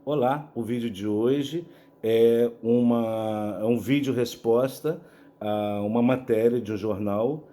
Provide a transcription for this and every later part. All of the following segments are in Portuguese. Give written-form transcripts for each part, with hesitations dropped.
Olá, o vídeo de hoje é um vídeo resposta a uma matéria de um jornal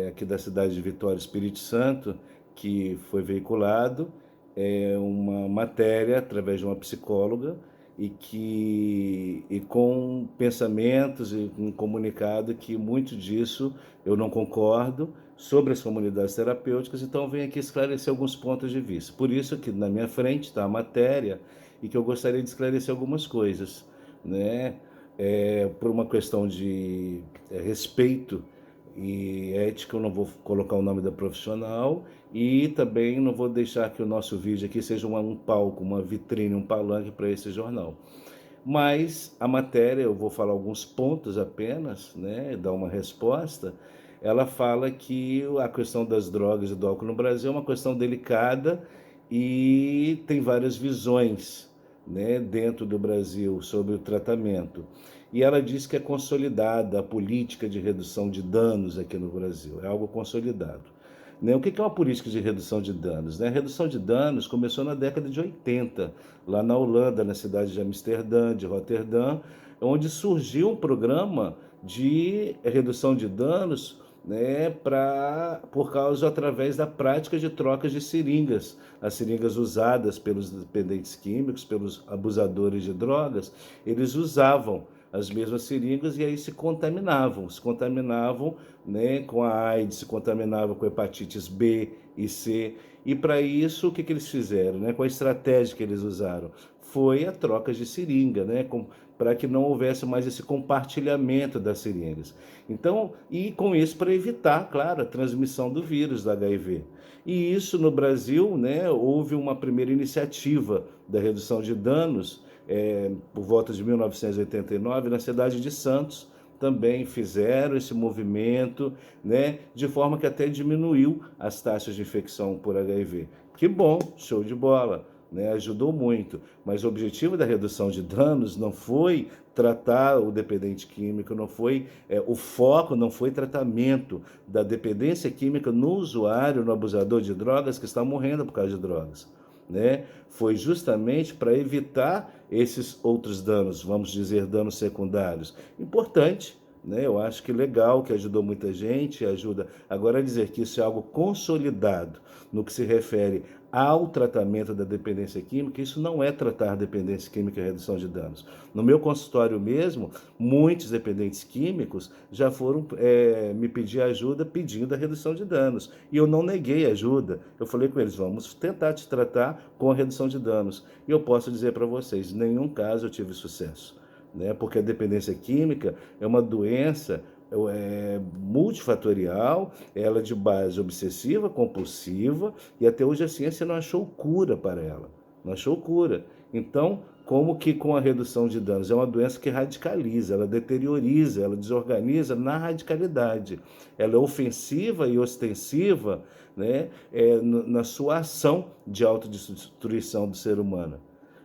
aqui da cidade de Vitória, Espírito Santo, que foi veiculado. É uma matéria através de uma psicóloga e com pensamentos e um comunicado que muito disso eu não concordo sobre as comunidades terapêuticas, então venho aqui esclarecer alguns pontos de vista. Por isso que na minha frente está a matéria e que eu gostaria de esclarecer algumas coisas, né? Por uma questão de respeito e ética, eu não vou colocar o nome da profissional e também não vou deixar que o nosso vídeo aqui seja um palco, uma vitrine, um palanque para esse jornal. Mas a matéria, eu vou falar alguns pontos apenas, né, dar uma resposta. Ela fala que a questão das drogas e do álcool no Brasil é uma questão delicada e tem várias visões, né, dentro do Brasil sobre o tratamento. E ela diz que é consolidada a política de redução de danos aqui no Brasil, é algo consolidado. Né? O que é uma política de redução de danos? Né? A redução de danos começou na década de 80, lá na Holanda, na cidade de Amsterdã, de Roterdã, onde surgiu um programa de redução de danos, né, por causa através da prática de trocas de seringas, as seringas usadas pelos dependentes químicos, pelos abusadores de drogas, eles usavam as mesmas seringas e aí se contaminavam, né, com a AIDS, se contaminavam com hepatites B e C. E para isso, o que eles fizeram, né? Qual a estratégia que eles usaram? Foi a troca de seringa, né? Para que não houvesse mais esse compartilhamento das seringas. Então, e com isso para evitar, claro, a transmissão do vírus do HIV. E isso no Brasil, né, houve uma primeira iniciativa da redução de danos por volta de 1989, na cidade de Santos, também fizeram esse movimento, né, de forma que até diminuiu as taxas de infecção por HIV. Que bom, show de bola, né, ajudou muito. Mas o objetivo da redução de danos não foi tratar o dependente químico, não foi o foco, não foi tratamento da dependência química no usuário, no abusador de drogas que está morrendo por causa de drogas. Né? Foi justamente para evitar esses outros danos, vamos dizer, danos secundários. Importante, né? Eu acho que legal, que ajudou muita gente, ajuda. Agora, dizer que isso é algo consolidado no que se refere ao tratamento da dependência química, isso não é tratar dependência química e redução de danos. No meu consultório mesmo, muitos dependentes químicos já foram me pedir ajuda pedindo a redução de danos. E eu não neguei ajuda. Eu falei com eles, vamos tentar te tratar com a redução de danos. E eu posso dizer para vocês, em nenhum caso eu tive sucesso. Né? Porque a dependência química é uma doença multifatorial, ela é de base obsessiva, compulsiva, e até hoje a ciência não achou cura para ela. Não achou cura. Então, como que com a redução de danos? É uma doença que radicaliza, ela deterioriza, ela desorganiza na radicalidade. Ela é ofensiva e ostensiva, né, na sua ação de autodestruição do ser humano.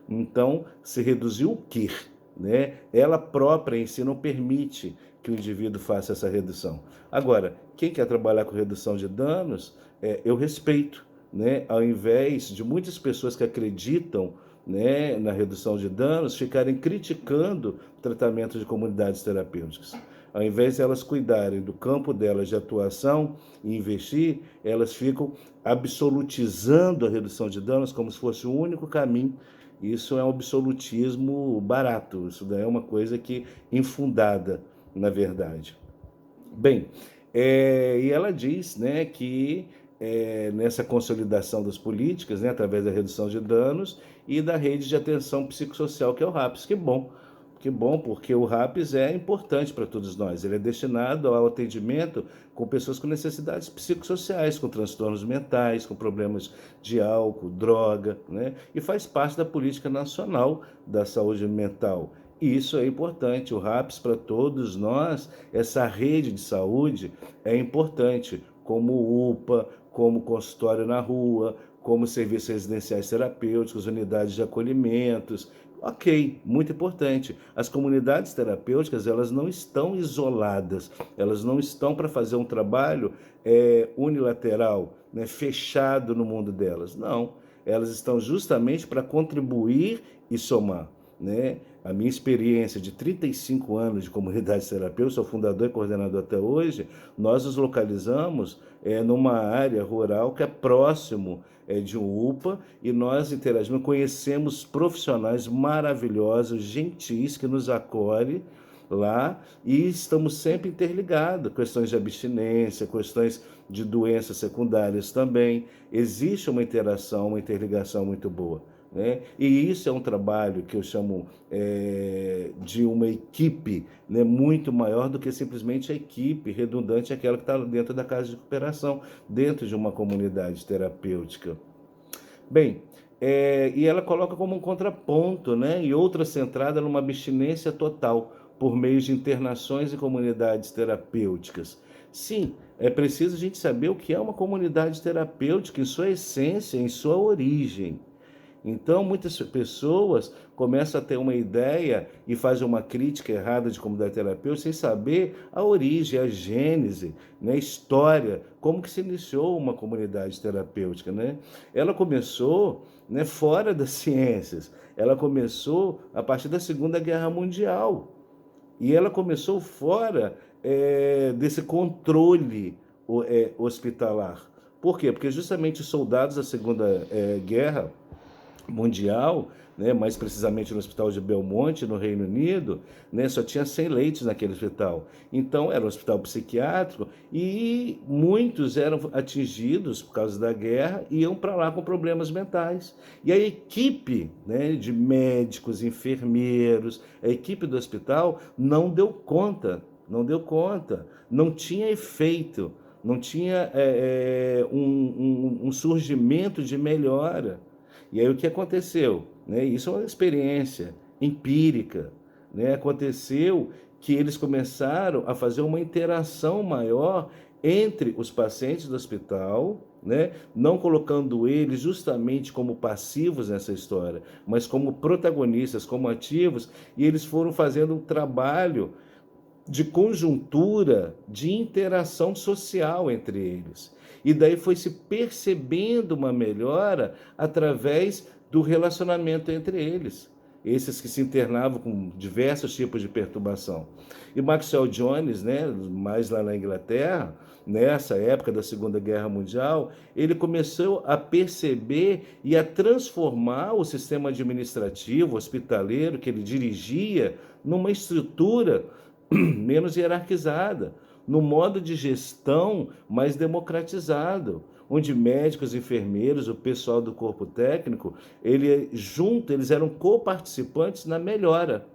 Então, se reduziu o quê? Né? Ela própria em si não permite que o indivíduo faça essa redução. Agora, quem quer trabalhar com redução de danos, eu respeito, né? Ao invés de muitas pessoas que acreditam, né, na redução de danos, ficarem criticando o tratamento de comunidades terapêuticas. Ao invés de elas cuidarem do campo delas de atuação e investir, elas ficam absolutizando a redução de danos como se fosse o único caminho. Isso é um absolutismo barato, isso daí é uma coisa que infundada, na verdade. Bem, e ela diz, né, que nessa consolidação das políticas, né, através da redução de danos e da rede de atenção psicossocial, que é o RAPS. Que bom, porque o RAPS é importante para todos nós. Ele é destinado ao atendimento com pessoas com necessidades psicossociais, com transtornos mentais, com problemas de álcool, droga, né? E faz parte da política nacional da saúde mental. E isso é importante, o RAPS para todos nós, essa rede de saúde é importante, como UPA, como consultório na rua, como serviços residenciais terapêuticos, unidades de acolhimentos. Ok, muito importante. As comunidades terapêuticas, elas não estão isoladas, elas não estão para fazer um trabalho unilateral, né, fechado no mundo delas. Não. elas estão justamente para contribuir e somar, né? A minha experiência de 35 anos de comunidade terapêutica, sou fundador e coordenador até hoje, nós nos localizamos numa área rural que é próximo de um UPA, e nós interagimos, conhecemos profissionais maravilhosos, gentis, que nos acolhem lá, e estamos sempre interligados, questões de abstinência, questões de doenças secundárias também. Existe uma interação, uma interligação muito boa, né? E isso é um trabalho que eu chamo de uma equipe, né, muito maior do que simplesmente a equipe redundante, aquela que está dentro da casa de recuperação, dentro de uma comunidade terapêutica. Bem, e ela coloca como um contraponto, né, e outra centrada numa abstinência total, por meio de internações e comunidades terapêuticas. Sim, é preciso a gente saber o que é uma comunidade terapêutica em sua essência, em sua origem. Então, muitas pessoas começam a ter uma ideia e fazem uma crítica errada de comunidade terapêutica sem saber a origem, a gênese, né, a história, como que se iniciou uma comunidade terapêutica, né? Ela começou, né, fora das ciências. Ela começou a partir da Segunda Guerra Mundial. E ela começou fora desse controle hospitalar. Por quê? Porque justamente os soldados da Segunda Guerra Mundial, né, mais precisamente no Hospital de Belmonte, no Reino Unido, né, só tinha 100 leitos naquele hospital. Então, era um hospital psiquiátrico e muitos eram atingidos por causa da guerra e iam para lá com problemas mentais. E a equipe, né, de médicos, enfermeiros, a equipe do hospital não deu conta, não tinha efeito, não tinha um surgimento de melhora. E aí o que aconteceu? Né? Isso é uma experiência empírica. Né? Aconteceu que eles começaram a fazer uma interação maior entre os pacientes do hospital, né? Não colocando eles justamente como passivos nessa história, mas como protagonistas, como ativos, e eles foram fazendo um trabalho de conjuntura, de interação social entre eles. E daí foi se percebendo uma melhora através do relacionamento entre eles, esses que se internavam com diversos tipos de perturbação. E Maxwell Jones, né, mais lá na Inglaterra, nessa época da Segunda Guerra Mundial, ele começou a perceber e a transformar o sistema administrativo, hospitaleiro, que ele dirigia, numa estrutura menos hierarquizada, no modo de gestão mais democratizado, onde médicos, enfermeiros, o pessoal do corpo técnico, eles eram coparticipantes na melhora.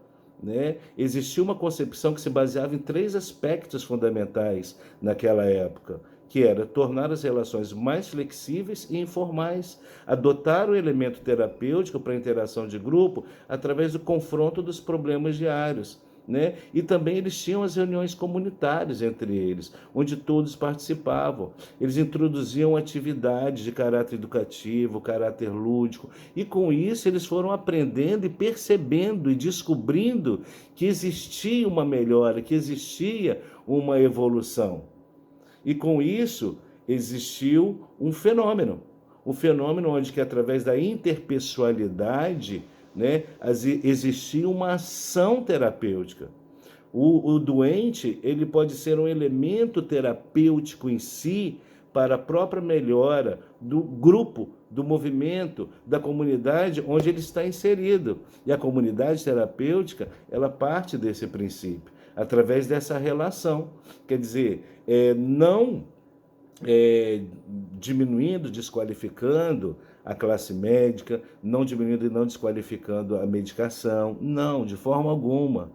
Né? Existia uma concepção que se baseava em 3 aspectos fundamentais naquela época, que era tornar as relações mais flexíveis e informais, adotar o elemento terapêutico para a interação de grupo através do confronto dos problemas diários. Né? E também eles tinham as reuniões comunitárias entre eles, onde todos participavam. Eles introduziam atividades de caráter educativo, caráter lúdico, e com isso eles foram aprendendo e percebendo e descobrindo que existia uma melhora, que existia uma evolução. E com isso existiu um fenômeno onde que através da interpessoalidade, né, existia uma ação terapêutica. O doente ele pode ser um elemento terapêutico em si para a própria melhora do grupo, do movimento, da comunidade onde ele está inserido. E a comunidade terapêutica, ela parte desse princípio, através dessa relação. Quer dizer, não diminuindo, desqualificando a classe médica, não diminuindo e não desqualificando a medicação, não, de forma alguma.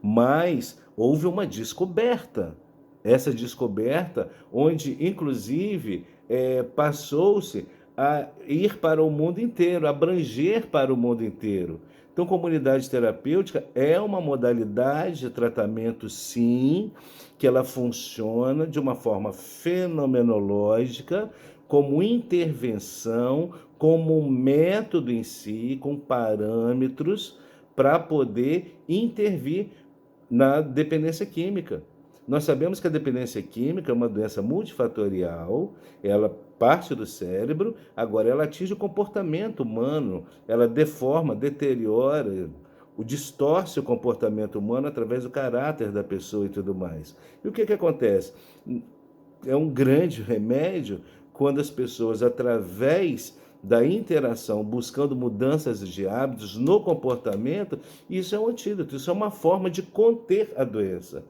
Mas houve uma descoberta. Essa descoberta, onde inclusive passou-se a ir para o mundo inteiro, abranger para o mundo inteiro. Então, comunidade terapêutica é uma modalidade de tratamento, sim, que ela funciona de uma forma fenomenológica, como intervenção, como um método em si, com parâmetros para poder intervir na dependência química. Nós sabemos que a dependência química é uma doença multifatorial, ela parte do cérebro, agora ela atinge o comportamento humano, ela deforma, deteriora, distorce o comportamento humano através do caráter da pessoa e tudo mais. E o que acontece? É um grande remédio quando as pessoas, através da interação, buscando mudanças de hábitos no comportamento, isso é um antídoto, isso é uma forma de conter a doença.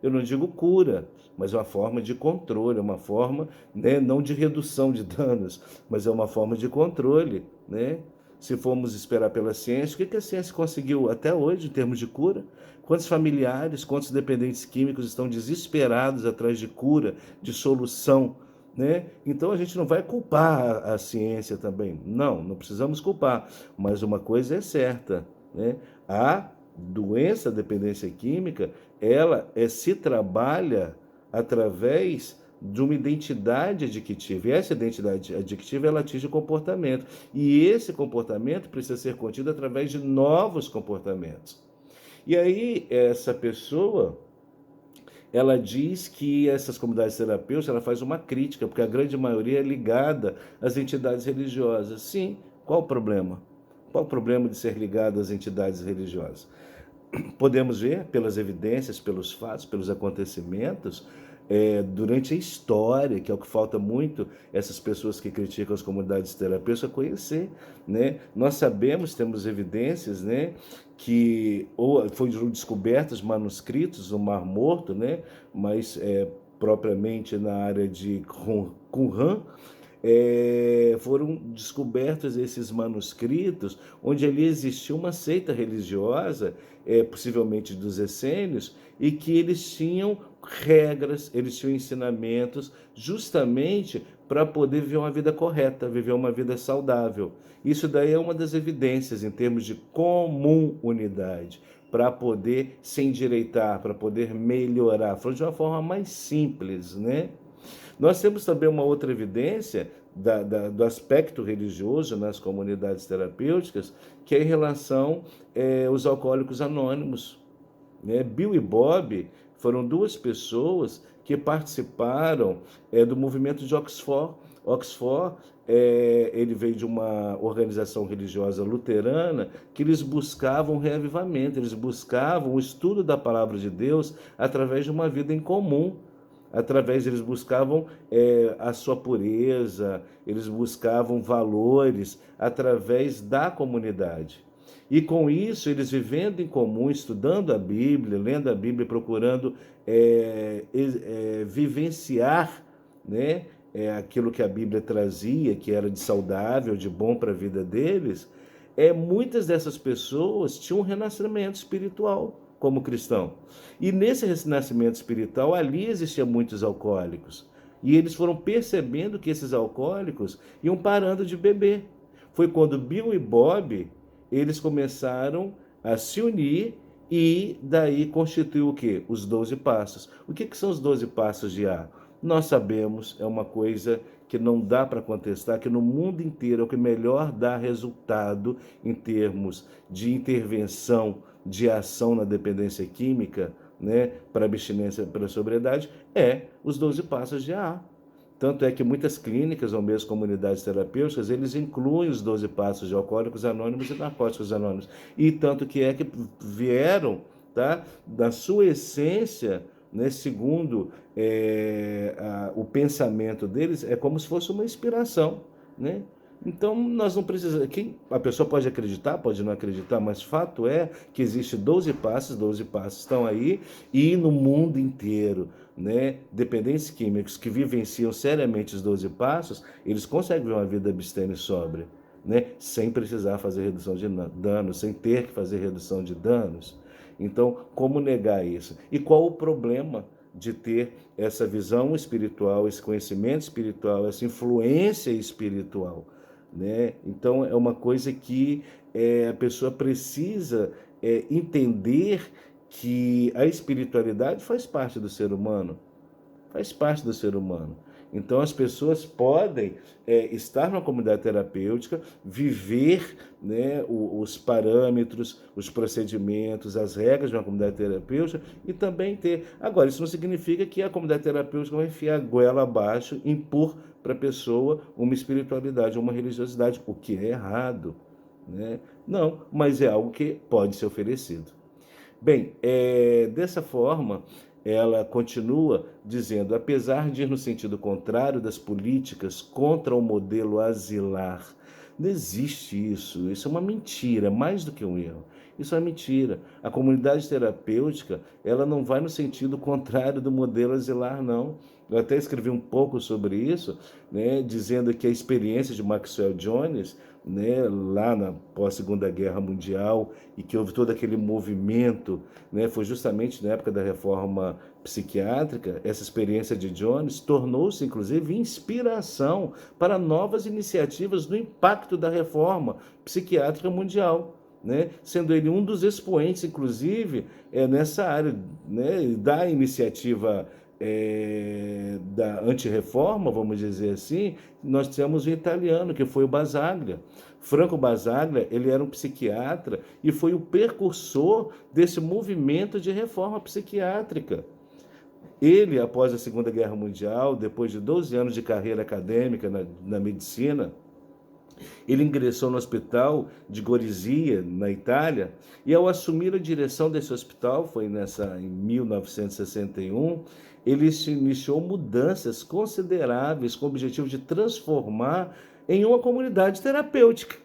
Eu não digo cura, mas uma forma de controle, uma forma, né, não de redução de danos, mas é uma forma de controle, né? Se formos esperar pela ciência, o que a ciência conseguiu até hoje em termos de cura? Quantos familiares, quantos dependentes químicos estão desesperados atrás de cura, de solução, né? Então a gente não vai culpar a ciência também. Não, não precisamos culpar. Mas uma coisa é certa, né? A doença, a dependência química, ela se trabalha através de uma identidade adictiva. E essa identidade adictiva, ela atinge o comportamento. E esse comportamento precisa ser contido através de novos comportamentos. E aí, essa pessoa, ela diz que essas comunidades terapêuticas, ela faz uma crítica, porque a grande maioria é ligada às entidades religiosas. Sim, qual o problema? Qual o problema de ser ligado às entidades religiosas? Podemos ver pelas evidências, pelos fatos, pelos acontecimentos, durante a história, que é o que falta muito essas pessoas que criticam as comunidades terapêuticas conhecer, né? Nós sabemos, temos evidências, né, que ou foram descobertos manuscritos no Mar Morto, né, mas propriamente na área de Qumran, foram descobertos esses manuscritos, onde ali existia uma seita religiosa, possivelmente dos essênios, e que eles tinham regras, eles tinham ensinamentos, justamente para poder viver uma vida correta, viver uma vida saudável. Isso daí é uma das evidências em termos de comunidade, para poder se endireitar, para poder melhorar, falando de uma forma mais simples, né? Nós temos também uma outra evidência do aspecto religioso nas comunidades terapêuticas, que é em relação aos alcoólicos anônimos, né? Bill e Bob foram duas pessoas que participaram do movimento de Oxford. Oxford, ele veio de uma organização religiosa luterana que eles buscavam reavivamento, eles buscavam o estudo da palavra de Deus através de uma vida em comum. Eles buscavam a sua pureza, eles buscavam valores através da comunidade. E com isso, eles vivendo em comum, estudando a Bíblia, lendo a Bíblia, procurando vivenciar, né, aquilo que a Bíblia trazia, que era de saudável, de bom para a vida deles, muitas dessas pessoas tinham um renascimento espiritual como cristão. E nesse renascimento espiritual, ali existiam muitos alcoólicos. E eles foram percebendo que esses alcoólicos iam parando de beber. Foi quando Bill e Bob, eles começaram a se unir e daí constituiu o quê? Os 12 passos. O que são os 12 passos de A? Nós sabemos, é uma coisa que não dá para contestar, que no mundo inteiro é o que melhor dá resultado em termos de intervenção, de ação na dependência química, né, para abstinência, para sobriedade, os 12 passos de AA. Tanto é que muitas clínicas ou mesmo comunidades terapêuticas, eles incluem os 12 passos de Alcoólicos Anônimos e Narcóticos Anônimos. E tanto que vieram, tá, da sua essência, né, segundo o pensamento deles, é como se fosse uma inspiração, né? Então, nós não precisamos... A pessoa pode acreditar, pode não acreditar, mas fato é que existe 12 passos estão aí, e no mundo inteiro, né, dependentes químicos que vivenciam seriamente os 12 passos, eles conseguem ver uma vida abstêmia e sóbria, né, sem precisar fazer redução de danos, sem ter que fazer redução de danos. Então, como negar isso? E qual o problema de ter essa visão espiritual, esse conhecimento espiritual, essa influência espiritual, né? Então, é uma coisa que a pessoa precisa entender que a espiritualidade faz parte do ser humano, faz parte do ser humano. Então, as pessoas podem estar numa comunidade terapêutica, viver, né, os parâmetros, os procedimentos, as regras de uma comunidade terapêutica e também ter. Agora, isso não significa que a comunidade terapêutica vai enfiar a goela abaixo, impor para a pessoa uma espiritualidade, uma religiosidade, o que é errado, né? Não, mas é algo que pode ser oferecido. Bem, dessa forma, ela continua dizendo, apesar de ir no sentido contrário das políticas contra o modelo asilar, não existe isso, isso é uma mentira, mais do que um erro. Isso é mentira. A comunidade terapêutica, ela não vai no sentido contrário do modelo asilar, não. Eu até escrevi um pouco sobre isso, né, dizendo que a experiência de Maxwell Jones, né, lá na pós-Segunda Guerra Mundial, e que houve todo aquele movimento, né, foi justamente na época da reforma psiquiátrica, essa experiência de Jones tornou-se, inclusive, inspiração para novas iniciativas do impacto da reforma psiquiátrica mundial. Né? Sendo ele um dos expoentes, inclusive, nessa área, né, da iniciativa da antirreforma, vamos dizer assim. Nós temos um italiano, que foi o Basaglia. Franco Basaglia, ele era um psiquiatra e foi o precursor desse movimento de reforma psiquiátrica. Ele, após a Segunda Guerra Mundial, depois de 12 anos de carreira acadêmica na medicina, ele ingressou no hospital de Gorizia, na Itália, e ao assumir a direção desse hospital, foi em 1961, ele se iniciou mudanças consideráveis com o objetivo de transformar em uma comunidade terapêutica.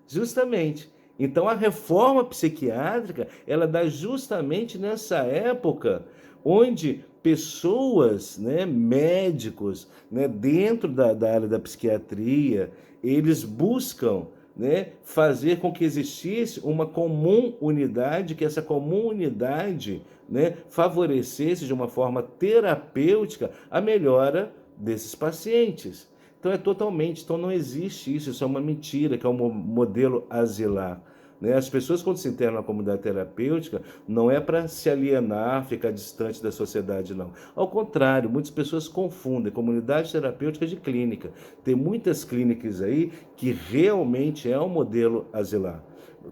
Justamente. Então, a reforma psiquiátrica, ela dá justamente nessa época onde pessoas, né, médicos, né, dentro da área da psiquiatria, eles buscam, né, fazer com que existisse uma comum unidade, que essa comum unidade, né, favorecesse de uma forma terapêutica a melhora desses pacientes. Então não existe isso, isso é uma mentira, que é um modelo asilar. Né? As pessoas, quando se internam na comunidade terapêutica, não é para se alienar, ficar distante da sociedade, não. Ao contrário, muitas pessoas confundem comunidade terapêutica de clínica. Tem muitas clínicas aí que realmente é um modelo asilar.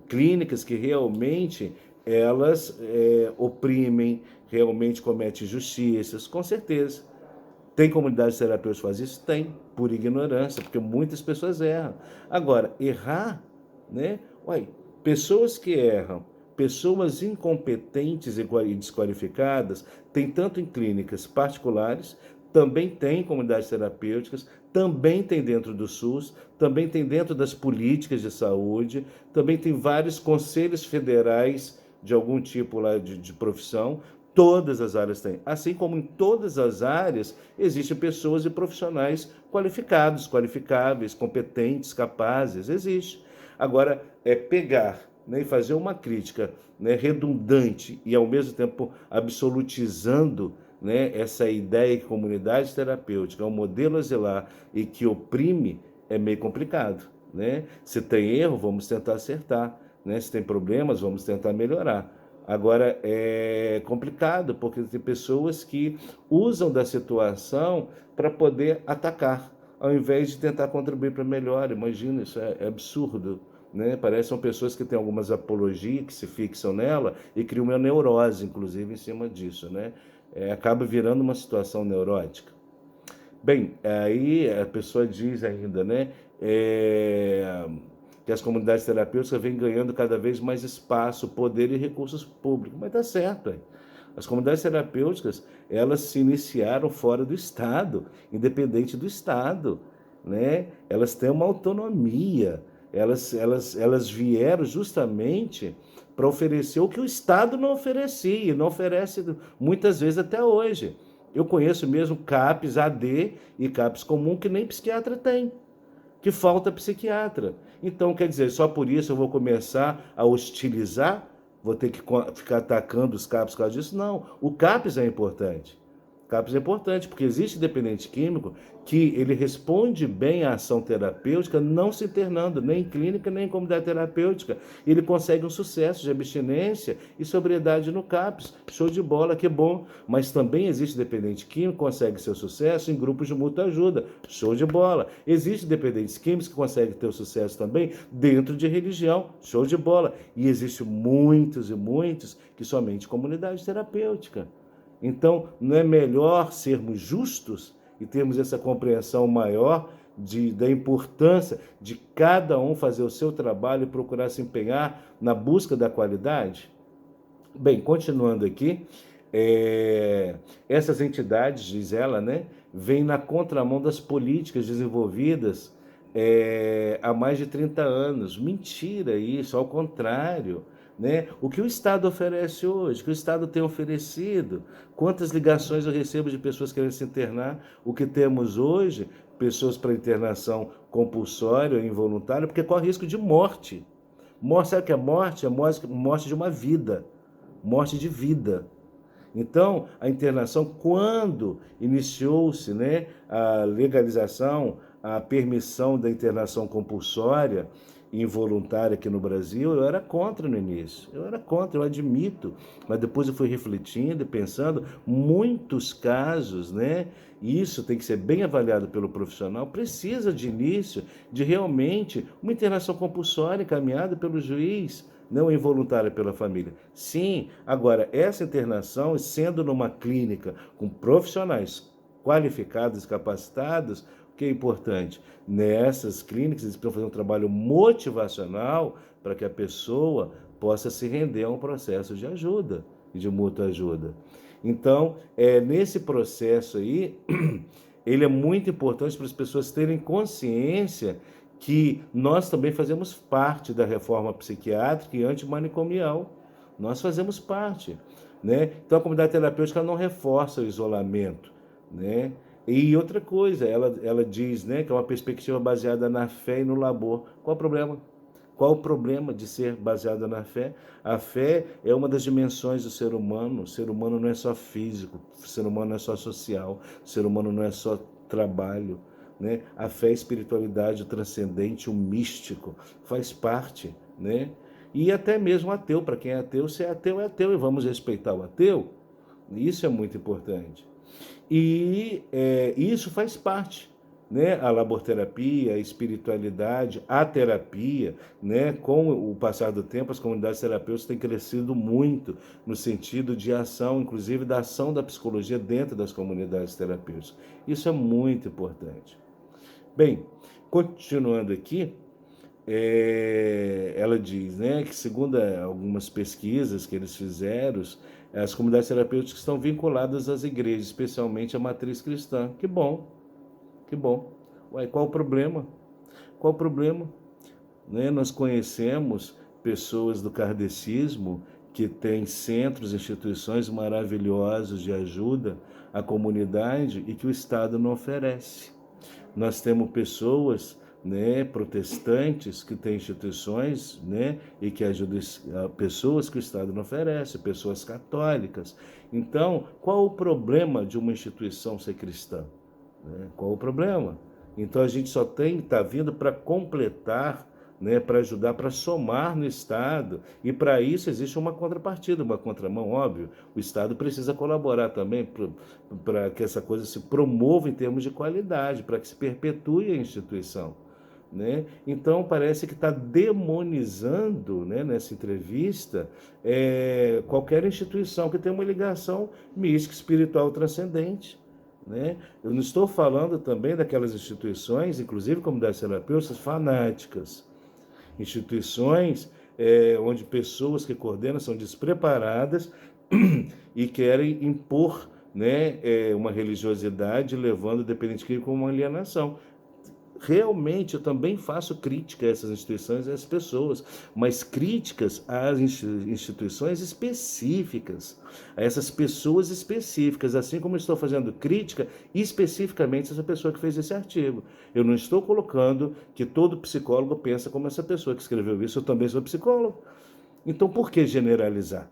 Clínicas que realmente elas oprimem, realmente cometem injustiças, com certeza. Tem comunidades terapêuticas que fazem isso? Tem, por ignorância, porque muitas pessoas erram. Agora, errar, né? Uai, pessoas que erram, pessoas incompetentes e desqualificadas, tem tanto em clínicas particulares, também tem comunidades terapêuticas, também tem dentro do SUS, também tem dentro das políticas de saúde, também tem vários conselhos federais de algum tipo lá de profissão. Todas as áreas têm. Assim como em todas as áreas, existem pessoas e profissionais qualificados, qualificáveis, competentes, capazes. Existe. Agora, pegar, né, e fazer uma crítica, né, redundante e, ao mesmo tempo, absolutizando, né, essa ideia que comunidade terapêutica é um modelo asilar e que oprime, é meio complicado. Né? Se tem erro, vamos tentar acertar. Né? Se tem problemas, vamos tentar melhorar. Agora, é complicado, porque tem pessoas que usam da situação para poder atacar, ao invés de tentar contribuir para melhor. Imagina, isso é absurdo. Né? Parecem pessoas que têm algumas apologias, que se fixam nela e criam uma neurose, inclusive, em cima disso. Né? Acaba virando uma situação neurótica. Bem, aí a pessoa diz ainda, né? Que as comunidades terapêuticas vêm ganhando cada vez mais espaço, poder e recursos públicos. Mas tá certo, hein? As comunidades terapêuticas, elas se iniciaram fora do Estado, independente do Estado, né? Elas têm uma autonomia, elas vieram justamente para oferecer o que o Estado não oferecia, e não oferece muitas vezes até hoje. Eu conheço mesmo CAPs AD e CAPs comum que nem psiquiatra tem, que falta psiquiatra. Então, quer dizer, só por isso eu vou começar a hostilizar? Vou ter que ficar atacando os CAPs por causa disso? Não, o CAPs é importante. CAPS é importante, porque existe dependente químico que ele responde bem à ação terapêutica, não se internando, nem em clínica, nem em comunidade terapêutica. Ele consegue um sucesso de abstinência e sobriedade no CAPS. Show de bola, que bom. Mas também existe dependente químico que consegue seu sucesso em grupos de mútua ajuda. Show de bola. Existe dependentes químicos que conseguem ter o sucesso também dentro de religião. Show de bola. E existe muitos e muitos que somente comunidade terapêutica. Então, não é melhor sermos justos e termos essa compreensão maior da importância de cada um fazer o seu trabalho e procurar se empenhar na busca da qualidade? Bem, continuando aqui, essas entidades, diz ela, né, vêm na contramão das políticas desenvolvidas há mais de 30 anos. Mentira isso, ao contrário. Né? O que o Estado oferece hoje, o que o Estado tem oferecido, quantas ligações eu recebo de pessoas querendo se internar, o que temos hoje, pessoas para internação compulsória ou involuntária, porque corre risco de morte. Morte, sabe o que é morte? É morte de uma vida, morte de vida. Então, a internação, quando iniciou-se, né, a legalização, a permissão da internação compulsória e involuntária aqui no Brasil, eu era contra no início. Eu era contra, eu admito. Mas depois eu fui refletindo e pensando, muitos casos, né, isso tem que ser bem avaliado pelo profissional, precisa de início de realmente uma internação compulsória encaminhada pelo juiz, não involuntária pela família. Sim, agora, essa internação, sendo numa clínica com profissionais qualificados, capacitados, o que é importante? Nessas clínicas, eles precisam fazer um trabalho motivacional para que a pessoa possa se render a um processo de ajuda e de mútua ajuda. Então, nesse processo aí, ele é muito importante para as pessoas terem consciência que nós também fazemos parte da reforma psiquiátrica e antimanicomial. Nós fazemos parte. Né? Então, a comunidade terapêutica não reforça o isolamento. Né? E outra coisa, ela diz, né, que é uma perspectiva baseada na fé e no labor. Qual o problema? Qual o problema de ser baseada na fé? A fé é uma das dimensões do ser humano. O ser humano não é só físico, o ser humano não é só social, o ser humano não é só trabalho. Né? A fé, a espiritualidade, o transcendente, o místico, faz parte. Né? E até mesmo ateu, para quem é ateu, se é ateu, e vamos respeitar o ateu. Isso é muito importante. E isso faz parte, né? A laborterapia, a espiritualidade, a terapia, né? Com o passar do tempo, as comunidades terapêuticas têm crescido muito no sentido de ação, inclusive da ação da psicologia dentro das comunidades terapêuticas. Isso é muito importante. Bem, continuando aqui, ela diz, né, que segundo algumas pesquisas que eles fizeram, as comunidades terapêuticas estão vinculadas às igrejas, especialmente à matriz cristã. Que bom, que bom. Ué, qual o problema? Qual o problema? Né? Nós conhecemos pessoas do kardecismo que têm centros, instituições maravilhosos de ajuda à comunidade e que o Estado não oferece. Nós temos pessoas, né, protestantes que têm instituições, né, e que ajudam pessoas que o Estado não oferece, pessoas católicas. Então, qual o problema de uma instituição ser cristã? Né? Qual o problema? Então a gente só está vindo para completar, né, para ajudar, para somar no Estado, e para isso existe uma contrapartida, uma contramão, óbvio. O Estado precisa colaborar também para que essa coisa se promova em termos de qualidade, para que se perpetue a instituição. Né? Então parece que está demonizando, né, nessa entrevista, qualquer instituição que tenha uma ligação mística, espiritual, transcendente. Né? Eu não estou falando também daquelas instituições, inclusive comunidades terapêuticas fanáticas, instituições onde pessoas que coordenam são despreparadas e querem impor, né, uma religiosidade, levando o dependente químico como uma alienação. Realmente, eu também faço crítica a essas instituições e a essas pessoas, mas críticas às instituições específicas, a essas pessoas específicas, assim como eu estou fazendo crítica especificamente a essa pessoa que fez esse artigo. Eu não estou colocando que todo psicólogo pensa como essa pessoa que escreveu isso, eu também sou psicólogo. Então, por que generalizar?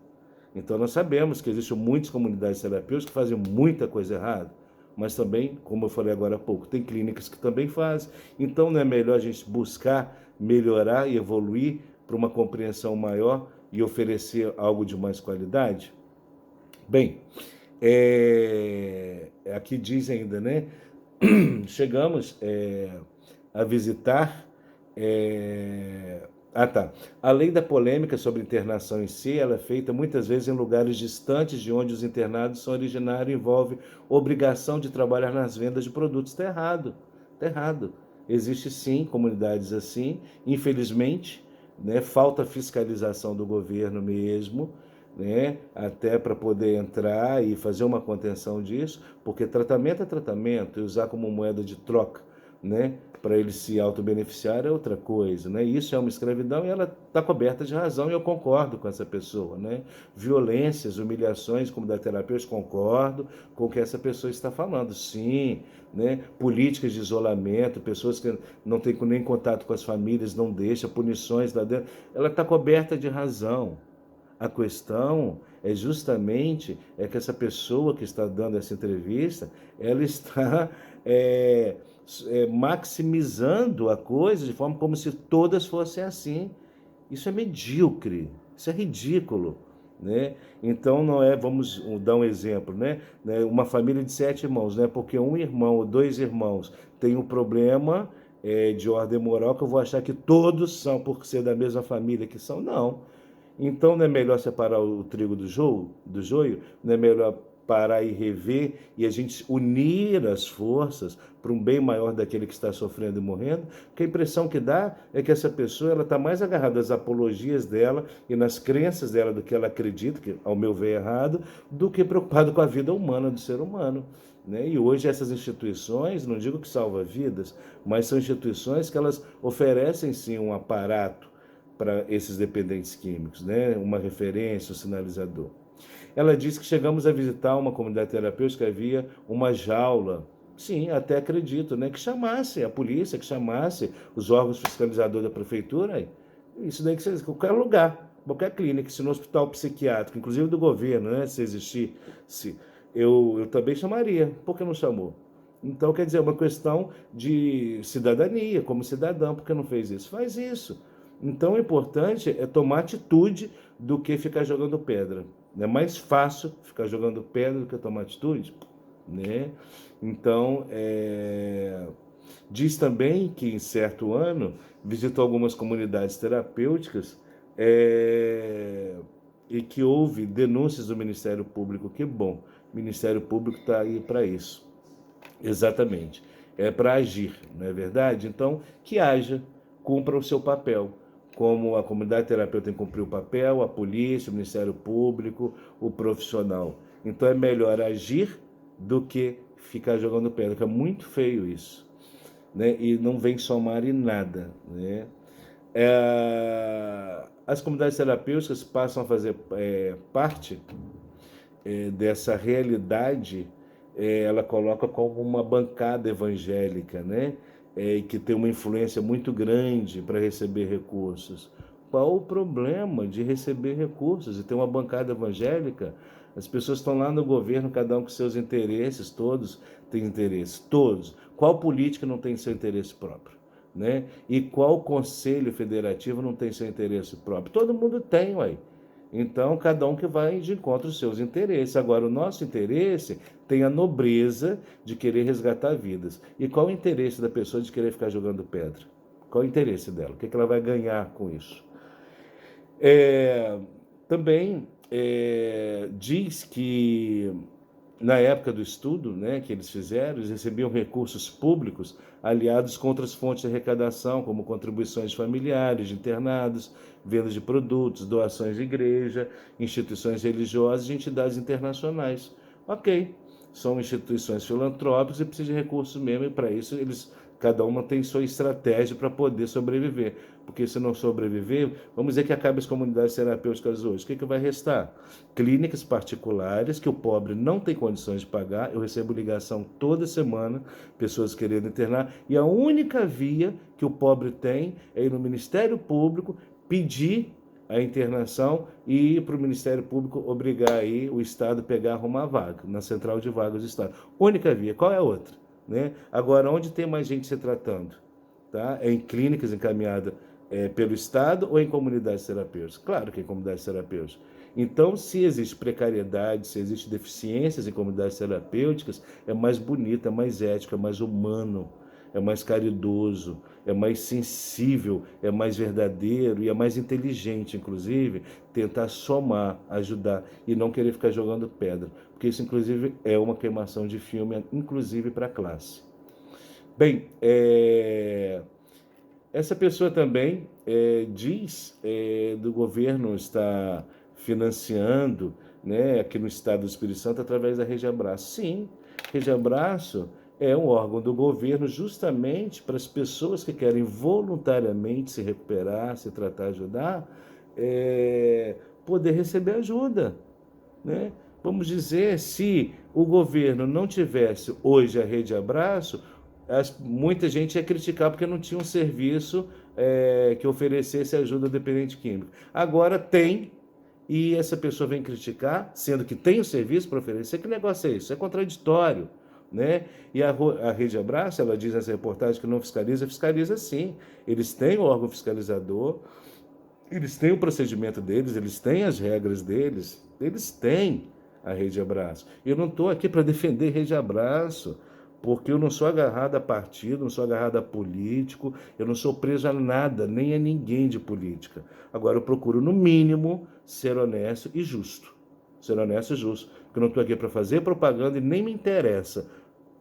Então nós sabemos que existem muitas comunidades terapêuticas que fazem muita coisa errada, mas também, como eu falei agora há pouco, tem clínicas que também fazem. Então não é melhor a gente buscar melhorar e evoluir para uma compreensão maior e oferecer algo de mais qualidade? Bem, aqui diz ainda, né? Chegamos a visitar. Tá. Além da polêmica sobre internação em si, ela é feita muitas vezes em lugares distantes de onde os internados são originários e envolve obrigação de trabalhar nas vendas de produtos. Está errado. Está errado. Existe sim comunidades assim, infelizmente, né? Falta fiscalização do governo mesmo, né? Até para poder entrar e fazer uma contenção disso, porque tratamento é tratamento, e usar como moeda de troca, né, para ele se autobeneficiar é outra coisa, né? Isso é uma escravidão e ela está coberta de razão e eu concordo com essa pessoa, né? Violências, humilhações, como da terapia, eu concordo com o que essa pessoa está falando, sim, né? Políticas de isolamento, pessoas que não têm nem contato com as famílias, não deixa, punições lá dentro, ela está coberta de razão. A questão é justamente que essa pessoa que está dando essa entrevista, ela está maximizando a coisa de forma como se todas fossem assim. Isso é medíocre, isso é ridículo, né? Então não é, vamos dar um exemplo, né? Uma família de 7 irmãos, né? Porque um irmão ou 2 irmãos tem um problema de ordem moral que eu vou achar que todos são por ser da mesma família que são, não. Então não é melhor separar o trigo do joio? Não é melhor parar e rever e a gente unir as forças para um bem maior daquele que está sofrendo e morrendo? Porque a impressão que dá é que essa pessoa ela está mais agarrada às apologias dela e nas crenças dela do que ela acredita, que ao meu ver é errado, do que preocupado com a vida humana do ser humano. Né? E hoje essas instituições, não digo que salva vidas, mas são instituições que elas oferecem sim um aparato para esses dependentes químicos, né? Uma referência, um sinalizador. Ela disse que chegamos a visitar uma comunidade terapêutica que havia uma jaula. Sim, até acredito, né? Que chamasse a polícia, que chamasse os órgãos fiscalizadores da prefeitura. Isso daí que seja qualquer lugar, qualquer clínica, se no hospital psiquiátrico, inclusive do governo, né? Se existir, eu também chamaria. Por que não chamou? Então, quer dizer, é uma questão de cidadania, como cidadão, por que não fez isso? Faz isso. Então, o importante é tomar atitude do que ficar jogando pedra. É mais fácil ficar jogando pedra do que tomar atitude, né? Então, diz também que em certo ano visitou algumas comunidades terapêuticas e que houve denúncias do Ministério Público. Que bom, o Ministério Público está aí para isso. Exatamente. É para agir, não é verdade? Então, que haja, cumpra o seu papel. Como a comunidade terapêutica tem que cumprir o papel, a polícia, o Ministério Público, o profissional. Então é melhor agir do que ficar jogando pedra, que é muito feio isso, né? E não vem somar em nada, né? As comunidades terapêuticas passam a fazer parte dessa realidade. Ela coloca como uma bancada evangélica, né? Que tem uma influência muito grande para receber recursos. Qual o problema de receber recursos e ter uma bancada evangélica? As pessoas estão lá no governo, cada um com seus interesses, todos têm interesses, todos. Qual política não tem seu interesse próprio? Né? E qual conselho federativo não tem seu interesse próprio? Todo mundo tem, ué. Então, cada um que vai de encontro aos seus interesses. Agora, o nosso interesse tem a nobreza de querer resgatar vidas. E qual o interesse da pessoa de querer ficar jogando pedra? Qual o interesse dela? O que ela vai ganhar com isso? Também diz que na época do estudo, né, que eles fizeram, eles recebiam recursos públicos aliados com outras fontes de arrecadação, como contribuições familiares, de internados, vendas de produtos, doações de igreja, instituições religiosas e entidades internacionais. Ok, são instituições filantrópicas e precisam de recursos mesmo, e para isso cada uma tem sua estratégia para poder sobreviver. Porque se não sobreviver, vamos dizer que acaba as comunidades terapêuticas hoje. O que vai restar? Clínicas particulares que o pobre não tem condições de pagar. Eu recebo ligação toda semana, pessoas querendo internar, e a única via que o pobre tem é ir no Ministério Público pedir a internação e ir para o Ministério Público obrigar aí o Estado a pegar, arrumar vaga, na central de vagas do Estado. Única via, qual é a outra? Né? Agora, onde tem mais gente se tratando? Tá? É em clínicas encaminhadas pelo Estado ou em comunidades terapêuticas? Claro que em comunidades terapêuticas. Então, se existe precariedade, se existe deficiências em comunidades terapêuticas, é mais bonito, é mais ético, é mais humano, é mais caridoso, é mais sensível, é mais verdadeiro e é mais inteligente, inclusive, tentar somar, ajudar e não querer ficar jogando pedra, porque isso, inclusive, é uma queimação de filme, inclusive para a classe. Bem, essa pessoa também diz do governo estar financiando, né, aqui no estado do Espírito Santo através da Rede Abraço. Sim, Rede Abraço é um órgão do governo justamente para as pessoas que querem voluntariamente se recuperar, se tratar, ajudar, poder receber ajuda, né? Vamos dizer, se o governo não tivesse hoje a Rede Abraço, muita gente ia criticar porque não tinha um serviço que oferecesse ajuda ao dependente químico. Agora tem, e essa pessoa vem criticar, sendo que tem o serviço para oferecer. Que negócio é isso? É contraditório. Né? E a Rede Abraço, ela diz nessa reportagem que não fiscaliza, fiscaliza sim. Eles têm o órgão fiscalizador, eles têm o procedimento deles, eles têm as regras deles, eles têm a Rede Abraço. Eu não estou aqui para defender Rede Abraço, porque eu não sou agarrado a partido, não sou agarrado a político, eu não sou preso a nada, nem a ninguém de política. Agora, eu procuro, no mínimo, ser honesto e justo. Ser honesto e justo. Porque eu não estou aqui para fazer propaganda e nem me interessa,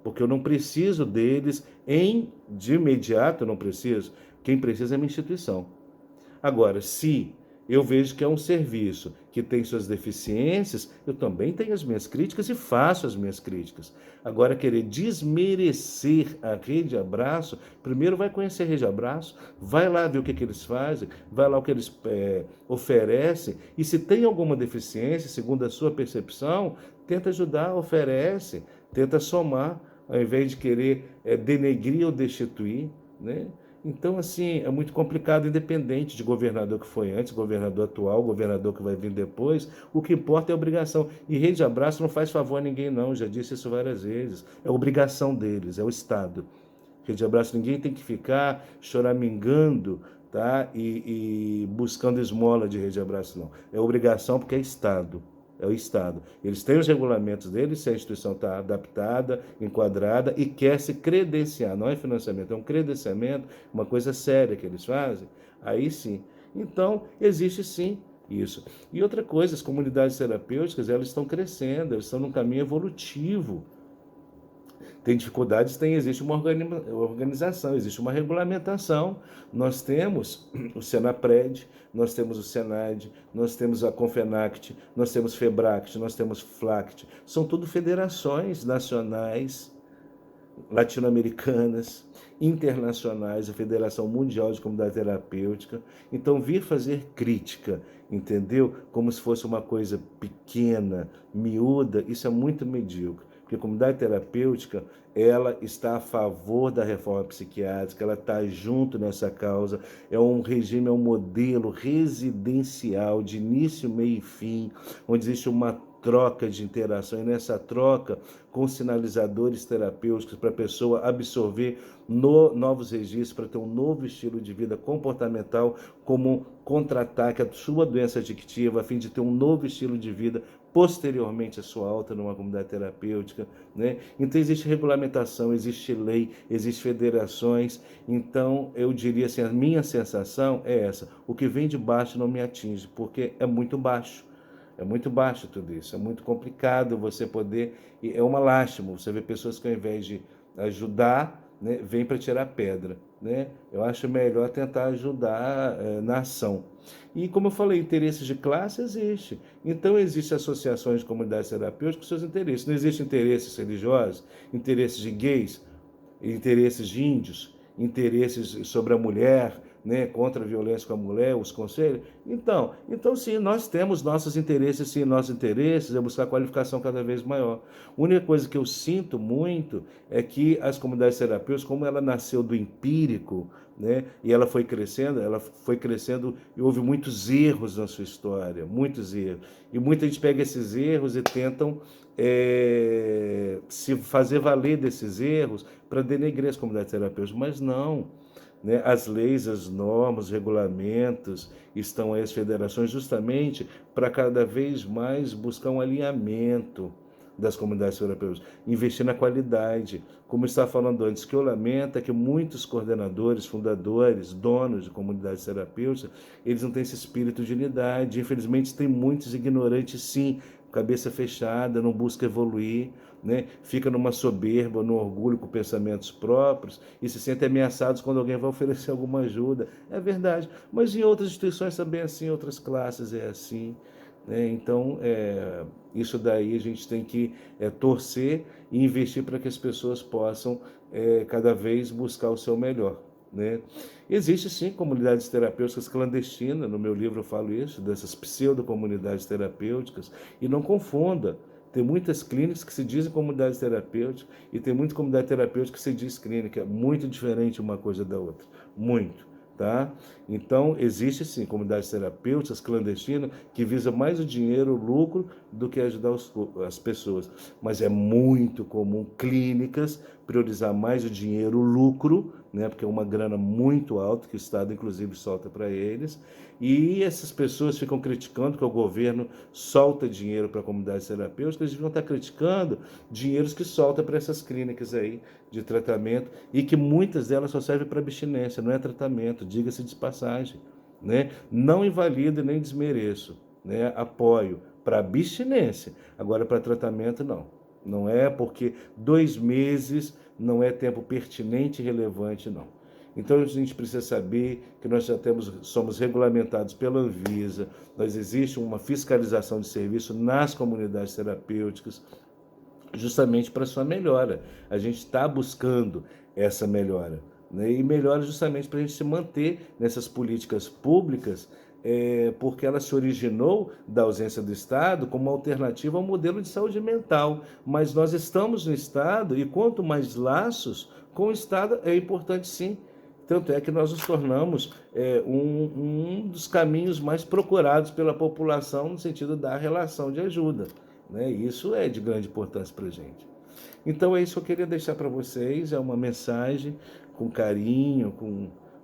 porque eu não preciso deles de imediato, eu não preciso. Quem precisa é a minha instituição. Agora, se eu vejo que é um serviço que tem suas deficiências, eu também tenho as minhas críticas e faço as minhas críticas. Agora, querer desmerecer a Rede Abraço, primeiro vai conhecer a Rede Abraço, vai lá ver o que eles fazem, vai lá o que eles oferecem, e se tem alguma deficiência, segundo a sua percepção, tenta ajudar, oferece, tenta somar, ao invés de querer denegrir ou destituir, né? Então, assim, é muito complicado, independente de governador que foi antes, governador atual, governador que vai vir depois, o que importa é a obrigação. E Rede Abraço não faz favor a ninguém, não, já disse isso várias vezes. É obrigação deles, é o Estado. Rede Abraço, ninguém tem que ficar choramingando, tá? E buscando esmola de Rede Abraço, não. É obrigação porque é Estado. É o Estado. Eles têm os regulamentos deles, se a instituição está adaptada, enquadrada e quer se credenciar. Não é financiamento, é um credenciamento, uma coisa séria que eles fazem. Aí sim. Então, existe sim isso. E outra coisa, as comunidades terapêuticas, elas estão crescendo, elas estão num caminho evolutivo. Tem dificuldades, existe uma organização, existe uma regulamentação. Nós temos o Senapred, nós temos o Senad, nós temos a Confenact, nós temos Febract, nós temos Flact. São tudo federações nacionais, latino-americanas, internacionais, a Federação Mundial de Comunidade Terapêutica. Então, vir fazer crítica, entendeu? Como se fosse uma coisa pequena, miúda, isso é muito medíocre. Porque a comunidade terapêutica, ela está a favor da reforma psiquiátrica, ela está junto nessa causa, é um regime, é um modelo residencial de início, meio e fim, onde existe uma troca de interação, e nessa troca com sinalizadores terapêuticos para a pessoa absorver novos registros, para ter um novo estilo de vida comportamental, como contra-ataque à sua doença adictiva, a fim de ter um novo estilo de vida posteriormente à sua alta numa comunidade terapêutica, né? Então existe regulamentação, existe lei, existem federações. Então eu diria assim, a minha sensação é essa: o que vem de baixo não me atinge, porque é muito baixo. É muito baixo tudo isso, é muito complicado você poder... É uma lástima, você vê pessoas que ao invés de ajudar, né, vêm para tirar pedra. Né? Eu acho melhor tentar ajudar na ação. E como eu falei, interesses de classe existe. Então existem associações de comunidades terapêuticas com seus interesses. Não existem interesses religiosos, interesses de gays, interesses de índios, interesses sobre a mulher, né, contra a violência com a mulher, os conselhos. Então sim, nós temos nossos interesses, sim, nossos interesses é buscar qualificação cada vez maior. A única coisa que eu sinto muito é que as comunidades terapêuticas, como ela nasceu do empírico, né, e ela foi crescendo e houve muitos erros na sua história, muitos erros. E muita gente pega esses erros e tentam se fazer valer desses erros para denegrir as comunidades terapêuticas, mas não, né? As leis, as normas, os regulamentos estão aí as federações justamente para cada vez mais buscar um alinhamento das comunidades terapêuticas, investir na qualidade. Como eu estava falando antes, que eu lamento é que muitos coordenadores, fundadores, donos de comunidades terapêuticas, eles não têm esse espírito de unidade. Infelizmente, tem muitos ignorantes, sim, cabeça fechada, não busca evoluir, né? Fica numa soberba, no orgulho com pensamentos próprios e se sentem ameaçados quando alguém vai oferecer alguma ajuda. É verdade, mas em outras instituições também é assim, em outras classes é assim, né? Então, isso daí a gente tem que torcer e investir para que as pessoas possam cada vez buscar o seu melhor, né? Existe sim comunidades terapêuticas clandestinas, no meu livro eu falo isso, dessas pseudo-comunidades terapêuticas, e não confunda. Tem muitas clínicas que se dizem comunidades terapêuticas e tem muita comunidade terapêutica que se diz clínica. Muito diferente uma coisa da outra. Muito. Tá? Então, existe sim comunidades terapêuticas clandestinas que visam mais o dinheiro, o lucro, do que ajudar as pessoas. Mas é muito comum clínicas priorizar mais o dinheiro, o lucro, né? Porque é uma grana muito alta que o Estado, inclusive, solta para eles. E essas pessoas ficam criticando que o governo solta dinheiro para comunidades terapêuticas, eles deviam estar criticando dinheiros que solta para essas clínicas aí de tratamento e que muitas delas só servem para abstinência, não é tratamento, diga-se de passagem, né? Não invalido nem desmereço, né? Apoio para abstinência, agora para tratamento não. Não é porque 2 meses não é tempo pertinente e relevante, não. Então a gente precisa saber que nós somos regulamentados pela Anvisa, nós existe uma fiscalização de serviço nas comunidades terapêuticas, justamente para sua melhora. A gente está buscando essa melhora, né? E melhora justamente para a gente se manter nessas políticas públicas, porque ela se originou da ausência do Estado como uma alternativa ao modelo de saúde mental. Mas nós estamos no Estado e quanto mais laços com o Estado é importante sim. Tanto é que nós nos tornamos um dos caminhos mais procurados pela população no sentido da relação de ajuda, né? Isso é de grande importância para a gente. Então é isso que eu queria deixar para vocês, é uma mensagem com carinho,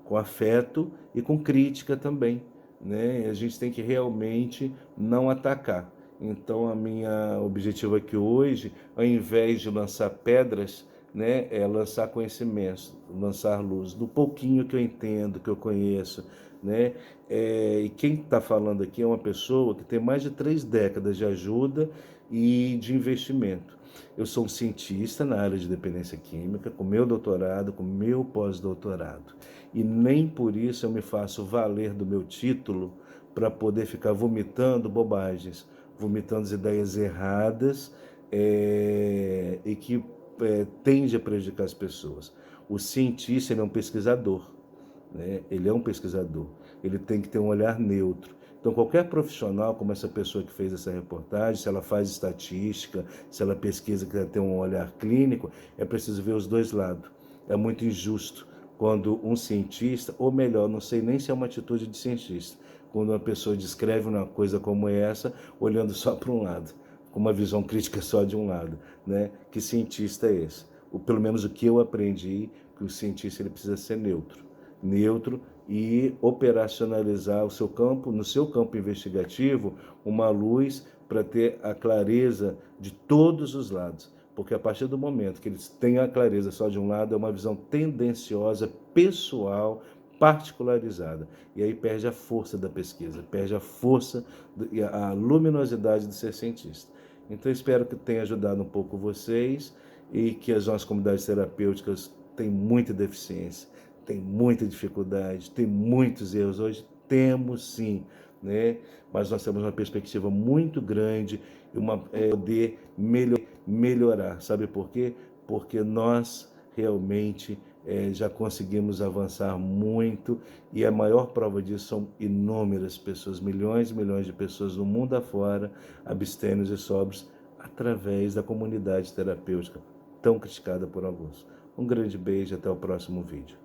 com afeto e com crítica também, né? A gente tem que realmente não atacar. Então a minha objetivo aqui hoje, ao invés de lançar pedras, né, é lançar conhecimento, lançar luz, do pouquinho que eu entendo, que eu conheço, né? E quem está falando aqui é uma pessoa que tem mais de 3 décadas de ajuda e de investimento. Eu sou um cientista na área de dependência química, com meu doutorado, com meu pós-doutorado. E nem por isso eu me faço valer do meu título para poder ficar vomitando bobagens, vomitando ideias erradas e que tende a prejudicar as pessoas. O cientista ele é um pesquisador, né? Ele é um pesquisador, ele tem que ter um olhar neutro. Então, qualquer profissional, como essa pessoa que fez essa reportagem, se ela faz estatística, se ela pesquisa, quer ter um olhar clínico, é preciso ver os dois lados. É muito injusto quando um cientista, ou melhor, não sei nem se é uma atitude de cientista, quando uma pessoa descreve uma coisa como essa, olhando só para um lado, com uma visão crítica só de um lado, né? Que cientista é esse? Pelo menos o que eu aprendi, que o cientista ele precisa ser neutro e operacionalizar o seu campo, no seu campo investigativo, uma luz para ter a clareza de todos os lados. Porque a partir do momento que eles têm a clareza só de um lado, é uma visão tendenciosa, pessoal, particularizada. E aí perde a força da pesquisa, perde a força e a luminosidade de ser cientista. Então espero que tenha ajudado um pouco vocês e que as nossas comunidades terapêuticas têm muita deficiência, tem muita dificuldade, tem muitos erros. Hoje temos sim, né? Mas nós temos uma perspectiva muito grande e poder melhorar. Sabe por quê? Porque nós realmente já conseguimos avançar muito, e a maior prova disso são inúmeras pessoas, milhões e milhões de pessoas no mundo afora, abstêmios e sóbrios, através da comunidade terapêutica tão criticada por alguns. Um grande beijo, até o próximo vídeo.